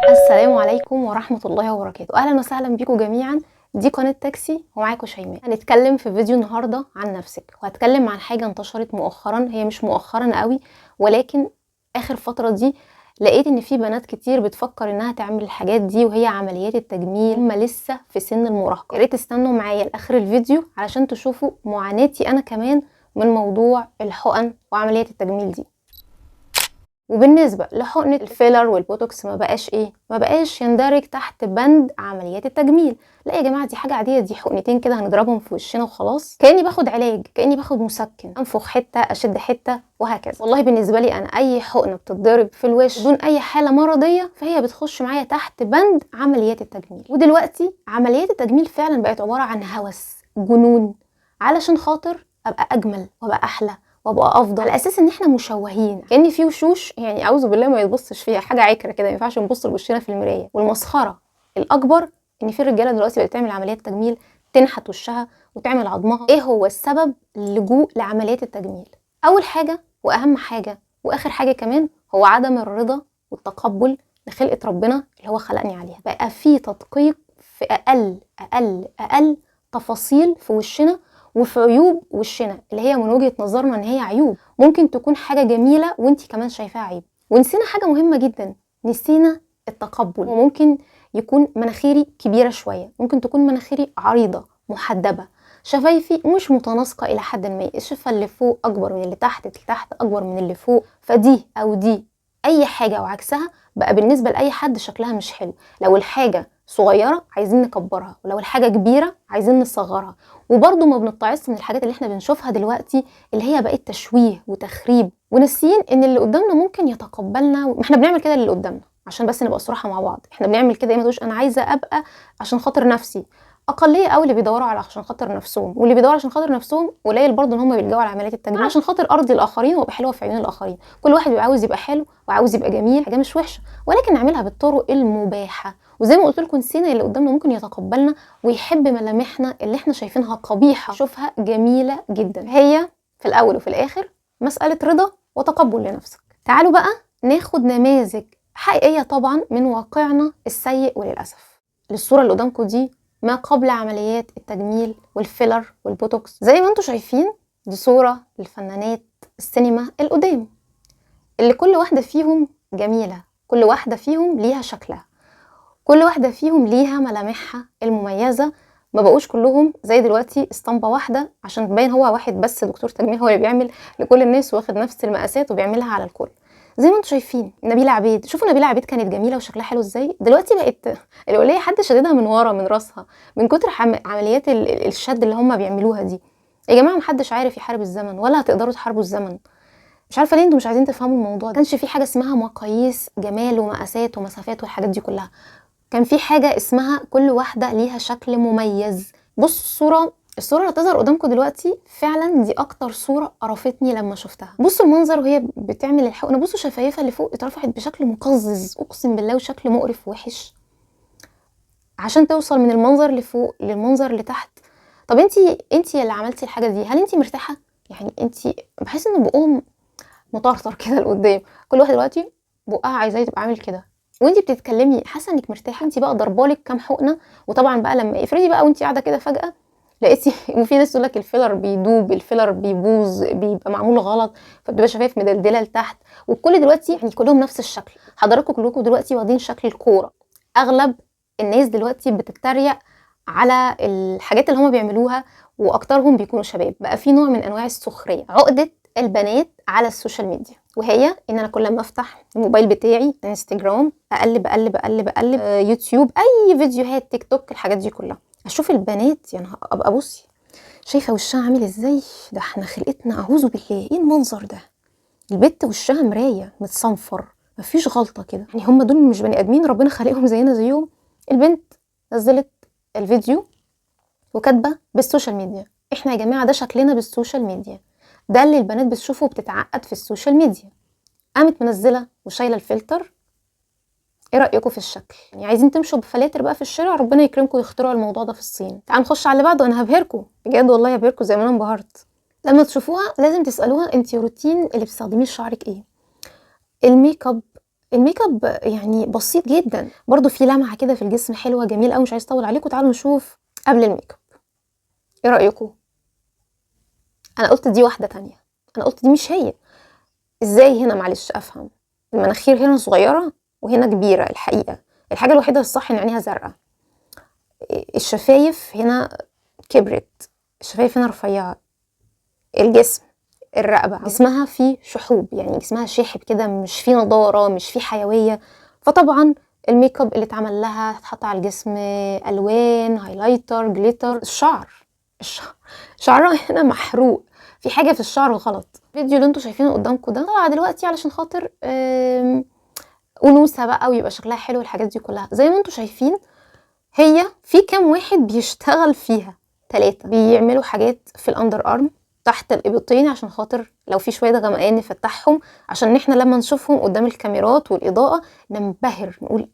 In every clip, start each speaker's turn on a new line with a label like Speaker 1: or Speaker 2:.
Speaker 1: السلام عليكم ورحمة الله وبركاته. أهلا وسهلا بكم جميعا. دي قناة تاكسي ومعاكم شيماء. هنتكلم في فيديو النهاردة عن نفسك، وهتكلم عن حاجة انتشرت مؤخرا. هي مش مؤخرا قوي، ولكن آخر فترة دي لقيت ان في بنات كتير بتفكر انها تعمل الحاجات دي، وهي عمليات التجميل. هم لسه في سن المراهقة. يا ريت تستنوا معايا لاخر الفيديو علشان تشوفوا معاناتي انا كمان من موضوع الحقن وعمليات التجميل دي. وبالنسبة لحقنة الفيلر والبوتوكس ما بقاش يندرج تحت بند عمليات التجميل. لا يا جماعة، دي حاجة عادية، دي حقنتين كده هنضربهم في وشنا وخلاص، كأني باخد علاج، كأني باخد مسكن، انفخ حتة اشد حتة وهكذا. والله بالنسبة لي انا اي حقنة بتتضرب في الوش بدون اي حالة مرضية فهي بتخش معايا تحت بند عمليات التجميل. ودلوقتي عمليات التجميل فعلا بقت عبارة عن هوس، جنون، علشان خاطر ابقى اجمل وابقى احلى وابقى افضل، على اساس ان احنا مشوهين، كأن في وشوش يعني اعوذ بالله ما يتبصش فيها، حاجه عكره كده، ما ينفعش نبص لوشنا في المرايه. والمسخره الاكبر ان في رجاله دلوقتي بقت تعمل عمليات تجميل، تنحت وشها وتعمل عظمها. ايه هو السبب اللجوء لعمليات التجميل؟ اول حاجه واهم حاجه واخر حاجه كمان هو عدم الرضا والتقبل لخلقه ربنا اللي هو خلقني عليها. بقى في تدقيق في اقل تفاصيل في وشنا وفي عيوب وشنا، اللي هي من وجهة نظرنا ان هي عيوب، ممكن تكون حاجة جميلة وانتي كمان شايفاها عيب. ونسينا حاجة مهمة جدا، نسينا التقبل. وممكن يكون مناخيري كبيرة شوية، ممكن تكون مناخيري عريضة محدبة، شفايفي مش متناسقة إلى حد ما، الشفة اللي فوق أكبر من اللي تحت، اللي تحت أكبر من اللي فوق، فدي أو دي أي حاجة وعكسها بقى بالنسبة لأي حد شكلها مش حلو. لو الحاجة صغيرة عايزين نكبرها، ولو الحاجة كبيرة عايزين نصغرها. وبرضه ما بنتعص من الحاجات اللي احنا بنشوفها دلوقتي اللي هي بقت تشويه وتخريب، وناسيين ان اللي قدامنا ممكن يتقبلنا. ما احنا بنعمل كده للي قدامنا عشان بس نبقى صراحه مع بعض، احنا بنعمل كده ايه؟ ما تقولش انا عايزه ابقى عشان خاطر نفسي. اقليه قوي اللي بيدوروا على عشان خاطر نفسهم، واللي بيدوروا عشان خاطر نفسهم قليل برضه ان هم بيلجأوا على عمليات التجميل عشان خاطر ارضي الاخرين وابقى حلوه في عيون الاخرين. كل واحد بيبقى عاوز يبقى حلو وعاوز يبقى جميل، حاجه مش وحشه، ولكن نعملها بالطرق المباحه. وزي ما قلت لكم، نسينا اللي قدامنا ممكن يتقبلنا ويحب ملامحنا اللي احنا شايفينها قبيحه شوفها جميله جدا. هي في الاول وفي الاخر مساله رضا وتقبل لنفسك. تعالوا بقى ناخد نماذج حقيقيه طبعا من واقعنا السيء وللاسف. الصوره اللي قدامكم دي ما قبل عمليات التجميل والفيلر والبوتوكس. زي ما انتم شايفين دي صوره للفنانات السينما القدام، اللي كل واحده فيهم جميله، كل واحده فيهم ليها شكلها، كل واحدة فيهم ليها ملامحها المميزة. ما بقوش كلهم زي دلوقتي اسطمبة واحدة عشان تبين هو واحد بس دكتور تجميل هو اللي بيعمل لكل الناس واخد نفس المقاسات وبيعملها على الكل. زي ما انتم شايفين نبيلة عبيد، شوفوا نبيلة عبيد كانت جميلة وشكلها حلو ازاي، دلوقتي بقت الولية حد شددها من ورا من راسها من كتر عمليات الشد اللي هم بيعملوها دي. يا جماعة محدش عارف يحارب الزمن ولا هتقدروا تحاربوا الزمن. مش عارفة ليه انتوا مش عايزين تفهموا الموضوع ده. كانش في حاجة اسمها مقاييس جمال ومقاسات ومسافات والحاجات دي كلها، كان في حاجة اسمها كل واحدة ليها شكل مميز. بصوا الصورة اللي هتظهر قدامكم دلوقتي فعلا دي اكتر صورة قرفتني لما شفتها. بصوا المنظر وهي بتعمل الحقنة، بصوا شفايفها اللي فوق اترفعت بشكل مقزز اقسم بالله وشكل مقرف وحش عشان توصل من المنظر اللي فوق للمنظر اللي تحت. طب انتي اللي عملتي الحاجة دي هل انتي مرتاحة؟ يعني انتي بحس ان بقهم مطرطر كده لقدام، كل واحد دلوقتي بقها عايزاه تبقى عامل كده، وانتي بتتكلمي حاسه انك مرتاحه. انتي بقى ضربالك كام حقنه، وطبعا بقى لما افرضي بقى وانتي قاعده كده فجاه لقيتي وفي ناس تقول لك الفيلر بيدوب، الفيلر بيبوظ، بيبقى معمول غلط، فبتبقى شفايف مدلدله لتحت. والكل دلوقتي يعني كلهم نفس الشكل. حضراتكم كلكم دلوقتي واخدين شكل الكوره. اغلب الناس دلوقتي بتتريق على الحاجات اللي هم بيعملوها، واكترهم بيكونوا شباب. بقى في نوع من انواع السخريه، عقده البنات على السوشيال ميديا، وهي ان انا كل ما افتح الموبايل بتاعي انستجرام اقلب يوتيوب، اي فيديوهات تيك توك، الحاجات دي كلها اشوف البنات يعني ابقى بصي شايفه وشها عامل ازاي. ده احنا خلقتنا اعوذ بالله، ايه المنظر ده؟ البت وشها مرايه متصنفر مفيش غلطه كده، يعني هم دول مش بني ادمين؟ ربنا خلقهم زينا زيهم. البنت نزلت الفيديو وكاتبه بالسوشيال ميديا، احنا يا جماعه ده شكلنا بالسوشيال ميديا، ده اللي البنات بتشوفه وبتتعقد في السوشيال ميديا. قامت منزله وشايله الفلتر. ايه رايكم في الشكل؟ يعني عايزين تمشوا بفلاتر بقى في الشارع؟ ربنا يكرمكم يخترعوا الموضوع ده في الصين. تعالوا نخش على اللي بعده، انا هبهركم بجد والله، هبهركم زي ما انا انبهرت. لما تشوفوها لازم تسالوها انت روتين اللي بتستخدميه لشعرك ايه. الميك اب يعني بسيط جدا، برضو في لمعه كده في الجسم حلوه جميل قوي. مش عايز اطول عليكم، تعالوا نشوف قبل الميك اب. ايه رايكم؟ انا قلت دي واحده تانية، انا قلت دي مش هي. ازاي هنا؟ معلش افهم. المناخير هنا صغيره وهنا كبيره. الحقيقه الحاجه الوحيده الصح ان عينيها زرقاء. الشفايف هنا كبرت، الشفايف هنا رفيعه. الجسم، الرقبه جسمها فيه شحوب، يعني جسمها شاحب كده، مش فيه نضاره، مش فيه حيويه. فطبعا الميك اب اللي اتعمل لها تحط على الجسم الوان، هايلايتر، جليتر. شعرها هنا محروق، في حاجه في الشعر غلط. الفيديو اللي انتوا شايفينه قدامكم ده طبعا دلوقتي علشان خاطر انوثه بقى ويبقى شكلها حلو، الحاجات دي كلها زي ما انتوا شايفين. هي في كام واحد بيشتغل فيها؟ 3 بيعملوا حاجات في الاندر ارم تحت الابطين عشان خاطر لو في شويه غمقان نفتحهم، عشان احنا لما نشوفهم قدام الكاميرات والاضاءه ننبهر، نقول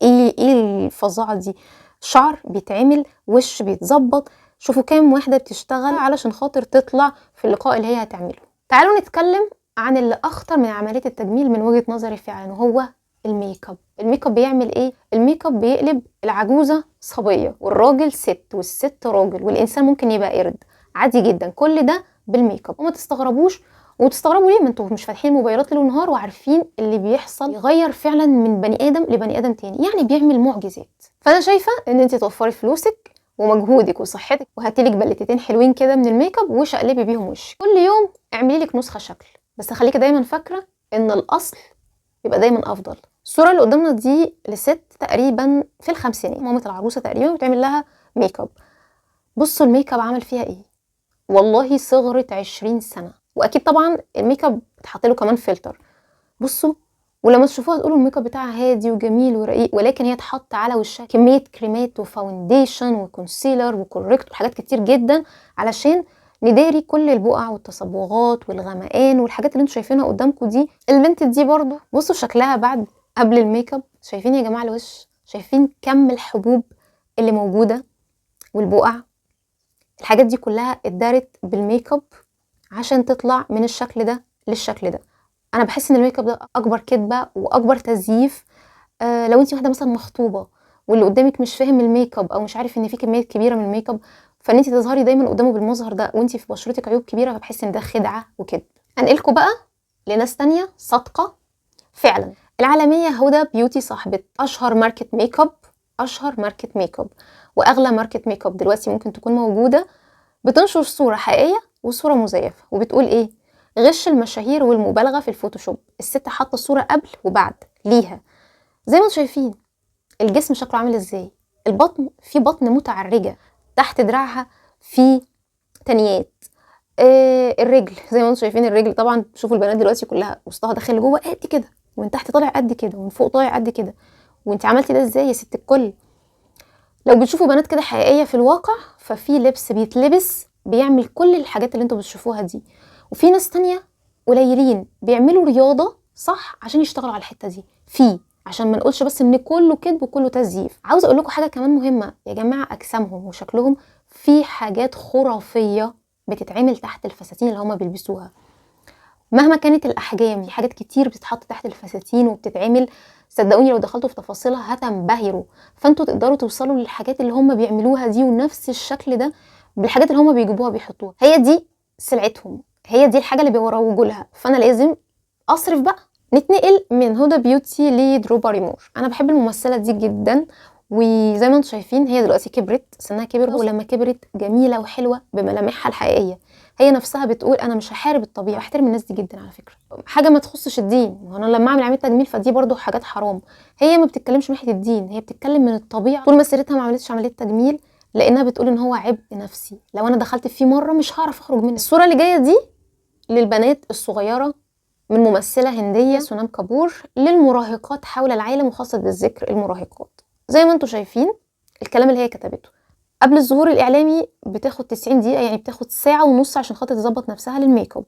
Speaker 1: ايه الفظاعه دي. شعر بيتعمل، وش بيتظبط. شوفوا كام واحده بتشتغل علشان خاطر تطلع في اللقاء اللي هي هتعمله. تعالوا نتكلم عن اللي اخطر من عمليه التجميل من وجهه نظري فعلا، وهو الميك اب. الميك اب بيعمل ايه؟ الميك اب بيقلب العجوزه صبيه، والراجل ست، والست راجل، والانسان ممكن يبقى قرد عادي جدا. كل ده بالميك اب. وما تستغربوش، وتستغربوا ليه؟ ما انتوا مش فاتحين موبايلات ليل ونهار وعارفين اللي بيحصل. يغير فعلا من بني ادم لبني ادم تاني، يعني بيعمل معجزات. فانا شايفه ان انت توفري فلوسك ومجهودك وصحتك، وهاتيلك بلتتين حلوين كده من الميك اب وشقلبي بيهم وشك. كل يوم اعملي لك نسخه شكل، بس خليكي دايما فاكره ان الاصل يبقى دايما افضل. الصوره اللي قدامنا دي لست تقريبا في الخمسينات، مامة العروسه تقريبا، بتعمل لها ميك اب. بصوا الميك اب عمل فيها ايه، والله صغرت 20 سنه. واكيد طبعا الميك اب اتحط له كمان فلتر. بصوا، ولما تشوفوها تقولوا الميك اب بتاعها هادي وجميل ورقيق، ولكن هي اتحط على وشها كميه كريمات وفاونديشن وكونسيلر وكوريكت وحاجات كتير جدا علشان نداري كل البقع والتصبغات والغمقان والحاجات اللي انتوا شايفينها قدامكم دي. البنت دي برضو بصوا شكلها بعد قبل الميك اب. شايفين يا جماعه الوش؟ شايفين كم الحبوب اللي موجوده والبقع؟ الحاجات دي كلها اتدارت بالميك اب عشان تطلع من الشكل ده للشكل ده. انا بحس ان الميك اب ده اكبر كدبه واكبر تزييف. لو انت واحده مثلا مخطوبه واللي قدامك مش فاهم الميك اب او مش عارف ان في كميه كبيره من الميك اب، فان انت تظهري دايما قدامه بالمظهر ده وانت في بشرتك عيوب كبيره، فبحس ان ده خدعه وكده. انقلكم بقى لناس تانية صادقه فعلا. العالميه هدى بيوتي، صاحبه اشهر ماركه ميك اب، اشهر ماركه ميك اب واغلى ماركه ميك اب دلوقتي ممكن تكون موجوده، بتنشر صوره حقيقيه وصوره مزيفه. وبتقول ايه؟ غش المشاهير والمبالغه في الفوتوشوب. الست حاطه صوره قبل وبعد ليها زي ما انتم شايفين. الجسم شكله عامل ازاي؟ البطن، في بطن متعرجه، تحت دراعها في تنيات. الرجل زي ما انتم شايفين، الرجل طبعا شوفوا البنات دلوقتي كلها وسطها داخل لجوه قد كده، ومن تحت طالع قد كده، ومن فوق طالع قد كده. وانت عملتي ده ازاي يا ست الكل؟ لو بتشوفوا بنات كده حقيقيه في الواقع، ففي لبس بيتلبس بيعمل كل الحاجات اللي انتوا بتشوفوها دي. وفي ناس تانية قليلين بيعملوا رياضه صح عشان يشتغلوا على الحته دي، عشان ما نقولش بس ان كله كذب وكله تزييف. عاوزه اقول لكم حاجه كمان مهمه يا جماعه، اجسامهم وشكلهم في حاجات خرافيه بتتعمل تحت الفساتين اللي هما بيلبسوها. مهما كانت الاحجام، في حاجات كتير بتتحط تحت الفساتين وبتتعمل، صدقوني لو دخلتوا في تفاصيلها هتنبهروا. فانتوا تقدروا توصلوا للحاجات اللي هما بيعملوها دي ونفس الشكل ده بالحاجات اللي هما بيجيبوها بيحطوها. هي دي سلعتهم، هي دي الحاجه اللي بيروجوا لها. فانا لازم اصرف بقى. نتنقل من هدى بيوتي لدرو باريمور. انا بحب الممثله دي جدا، وزي ما انتم شايفين هي دلوقتي كبرت، سنها كبر، ولما كبرت جميله وحلوه بملامحها الحقيقيه. هي نفسها بتقول انا مش هحارب الطبيعه. بحترم الناس دي جدا على فكره، حاجه ما تخصش الدين، وانا لما اعمل عمليه تجميل فدي برضو حاجات حرام. هي ما بتتكلمش من ناحيه الدين، هي بتتكلم من الطبيعه. طول مسيرتها ما عملتش عمليه تجميل لانها بتقول ان هو عبء نفسي، لو انا دخلت فيه مره مش هعرف اخرج منه. الصوره اللي جايه دي للبنات الصغيره من ممثله هنديه سونام كابور، للمراهقات حول العالم، وخاصه بالذكر المراهقات. زي ما انتم شايفين الكلام اللي هي كتبته قبل الظهور الاعلامي بتاخد 90 دقيقه، يعني بتاخد ساعه ونص عشان خاطر تظبط نفسها للميك اب.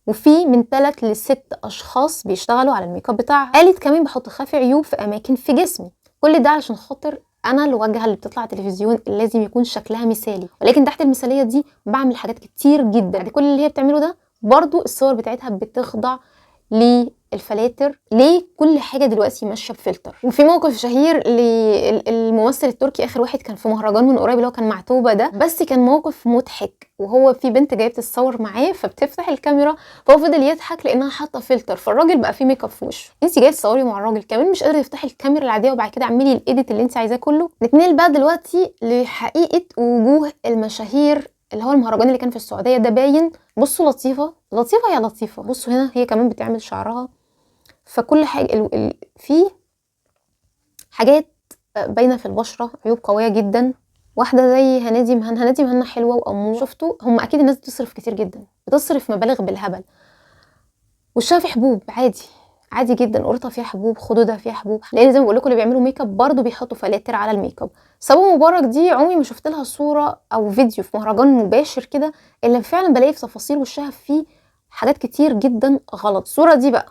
Speaker 1: وفي من 3 ل6 اشخاص بيشتغلوا على الميك اب بتاعها. قالت كمان بحط خافي عيوب في اماكن في جسمي، كل ده علشان خاطر انا الواجهه اللي بتطلع التلفزيون اللي لازم يكون شكلها مثالي، ولكن تحت المثاليه دي بعمل حاجات كتير جدا. بعد كل اللي هي بتعمله ده برضو الصور بتاعتها بتخضع للفلاتر. ليه كل حاجه دلوقتي ماشيه بفلتر؟ وفي موقف شهير للممثل التركي، اخر واحد كان في مهرجان من قريب اللي هو كان مع توبه ده، بس كان موقف مضحك. وهو في بنت جايه بتتصور معاه فبتفتح الكاميرا فهو فضل يضحك لانها حاطه فلتر، فالراجل بقى فيه ميك اب في وشه. انت جايه تصوري مع الراجل كمان مش قادره تفتحي الكاميرا العاديه وبعد كده اعملي الايديت اللي انت عايزاه كله. نتنقل بقى دلوقتي لحقيقه وجوه المشاهير اللي هو المهرجان اللي كان في السعوديه ده. باين بصوا لطيفه لطيفه يا لطيفه، بصوا هنا هي كمان بتعمل شعرها، فكل حاجه في حاجات باينه في البشره، عيوب قويه جدا. واحده زي هنادي مهنا حلوه واموره، شفتوا هم اكيد الناس بتصرف كتير جدا، بتصرف مبالغ بالهبل. وشها في حبوب عادي جدا، قرطه فيها حبوب، خدودها فيها حبوب، لان زي ما بقول لكم اللي بيعملوا ميك اب برضه بيحطوا فلاتر على الميك اب. صابون مبارك دي عمري ما شفت لها صوره او فيديو في مهرجان مباشر كده الا فعلا بلاقي في تفاصيل وشها فيه حاجات كتير جدا غلط. الصوره دي بقى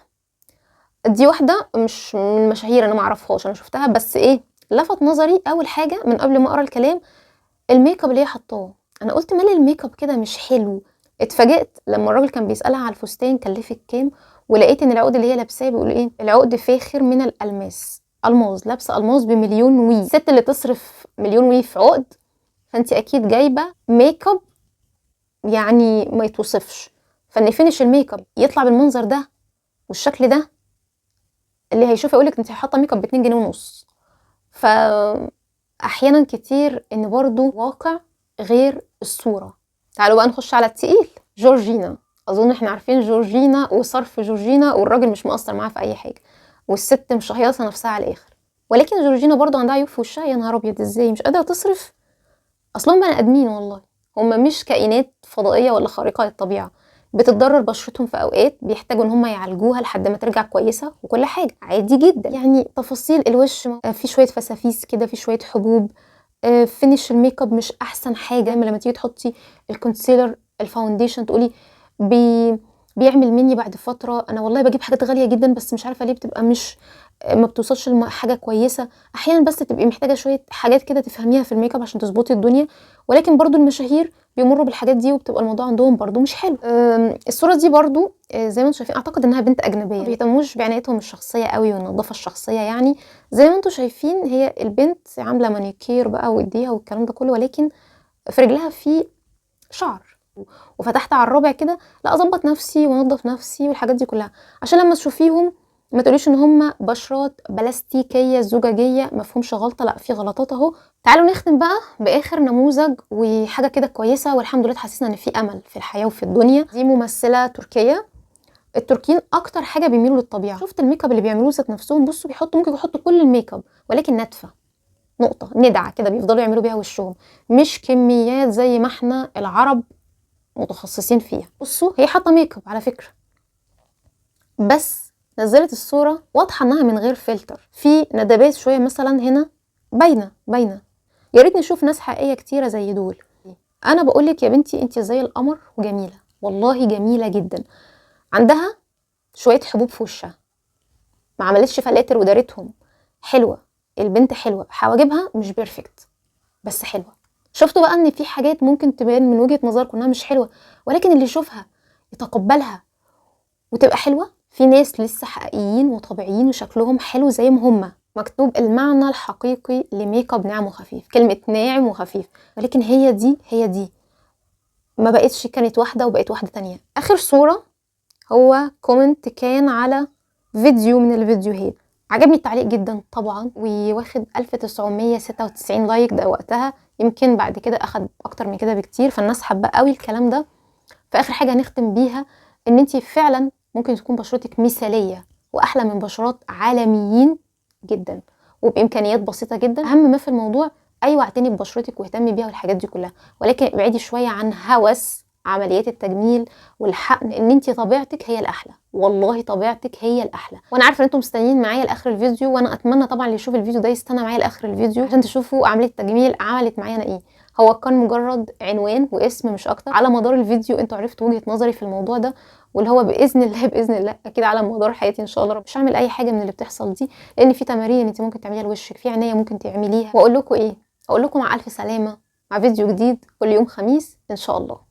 Speaker 1: دي واحده مش من المشاهير، انا ما اعرفهاش، انا شفتها بس ايه لفت نظري اول حاجه من قبل ما اقرا الكلام الميك اب اللي هي حطاه. انا قلت مال الميك اب كده مش حلو. اتفاجئت لما الراجل كان بيسالها على الفستان كلفك كام، ولقيت ان العقد اللي هي لابساه بيقول ايه العقد فاخر من الالماس، الماظ، لابسه الماظ بمليون وي. الست اللي تصرف مليون وي في عقد فانت اكيد جايبه ميك اب يعني ما يتوصفش. فان فينش الميك اب يطلع بالمنظر ده والشكل ده، اللي هيشوف يقولك انت حاطه ميك اب ب2 جنيه ونص. فاحيانا كتير ان برضو واقع غير الصوره. تعالوا بقى نخش على التقيل، جورجينا. اظن احنا عارفين جورجينا وصرف جورجينا، والراجل مش مقصر معاها في اي حاجه، والست مش هيصه نفسها على الاخر. ولكن جورجينا برضو عندها عيوب في وشها، يا نهار ابيض ازاي مش قادره تصرف. اصلا بني ادمين والله، هم مش كائنات فضائيه ولا خارقه للطبيعه، بتتضرر بشرتهم في اوقات بيحتاجوا ان هم يعالجوها لحد ما ترجع كويسه، وكل حاجه عادي جدا. يعني تفاصيل الوش في شويه فسافيس كده، في شويه حبوب، فينش الميك اب مش احسن حاجه. لما تيجي تحطي الكونسيلر الفاونديشن تقولي بيعمل مني بعد فتره. انا والله بجيب حاجات غاليه جدا بس مش عارفه ليه بتبقى مش ما بتوصلش لحاجه كويسه. احيانا بس تبقي محتاجه شويه حاجات كده تفهميها في الميك اب عشان تظبطي الدنيا. ولكن برضو المشاهير بيمروا بالحاجات دي وبتبقى الموضوع عندهم برضو مش حلو. الصوره دي برضو زي ما انتم شايفين اعتقد انها بنت اجنبيه، ما بيهتموش بعنايتهم الشخصيه قوي والنظافه الشخصيه. يعني زي ما انتم شايفين هي البنت عامله مانيكير بقى وايديها والكلام ده كله، ولكن في رجلها في شعر. وفتحت على الرابع كده لا اظبط نفسي وانضف نفسي والحاجات دي كلها عشان لما تشوفيهم ما تقوليش ان هم بشرات بلاستيكيه زجاجيه ما فيهمش غلطه، لا في غلطات اهو. تعالوا نختم بقى باخر نموذج وحاجه كده كويسه والحمد لله تحسسنا ان في امل في الحياه وفي الدنيا. دي ممثله تركيه. التركيين اكتر حاجه بيميلوا للطبيعه. شفت الميك اب اللي بيعملوه ذات نفسهم، بصوا بيحطوا ممكن يحطوا كل الميك اب ولكن نتفه نقطه ندعه كده بيفضلوا يعملوا بيها وشهم، مش كميات زي ما احنا العرب متخصصين فيها. بصوا هي حاطه ميك اب على فكره بس نزلت الصوره واضحه انها من غير فلتر، في ندبات شويه مثلا هنا باينه. يا ريت نشوف ناس حقيقيه كتيره زي دول. انا بقولك يا بنتي انت زي القمر وجميله والله، جميله جدا. عندها شويه حبوب في وشها، ما عملتش فلاتر ودارتهم، حلوه البنت، حلوه. حواجبها مش بيرفكت بس حلوه. شفتوا بقى ان في حاجات ممكن تبان من وجهه نظركم انها مش حلوه ولكن اللي يشوفها يتقبلها وتبقى حلوه. في ناس لسه حقيقيين وطبيعيين وشكلهم حلو زي ما هم. مكتوب المعنى الحقيقي لميك اب ناعم وخفيف، كلمه ناعم وخفيف، ولكن هي دي ما بقتش، كانت واحده وبقت واحده تانية. اخر صوره هو كومنت كان على فيديو من الفيديوهات، عجبني التعليق جدا طبعا وواخد 1996 لايك ده وقتها، يمكن بعد كده اخد اكتر من كده بكتير، فالناس حابه قوي الكلام ده. فاخر حاجه هنختم بيها ان انتي فعلا ممكن تكون بشرتك مثاليه واحلى من بشرات عالميين جدا وبامكانيات بسيطه جدا. اهم ما في الموضوع ايوه اعتني ببشرتك واهتمي بيها والحاجات دي كلها، ولكن ابعدي شويه عن هوس عمليات التجميل والحقن، ان انتي طبيعتك هي الاحلى، والله طبيعتك هي الاحلى. وانا عارفه ان انتم مستنيين معايا لاخر الفيديو، وانا اتمنى طبعا اللي يشوف الفيديو ده يستنى معايا لاخر الفيديو عشان تشوفوا عمليه التجميل عملت معايا انا ايه. هو كان مجرد عنوان واسم مش اكتر. على مدار الفيديو انتوا عرفتوا وجهة نظري في الموضوع ده، واللي هو باذن الله باذن الله اكيد على مدار حياتي ان شاء الله مش هعمل اي حاجه من اللي بتحصل دي، لان في تمارين انت ممكن تعمليها لوشك، في عنايه ممكن تعمليها. واقول لكم ايه، اقول لكم مع الف سلامه، مع فيديو جديد كل يوم خميس ان شاء الله.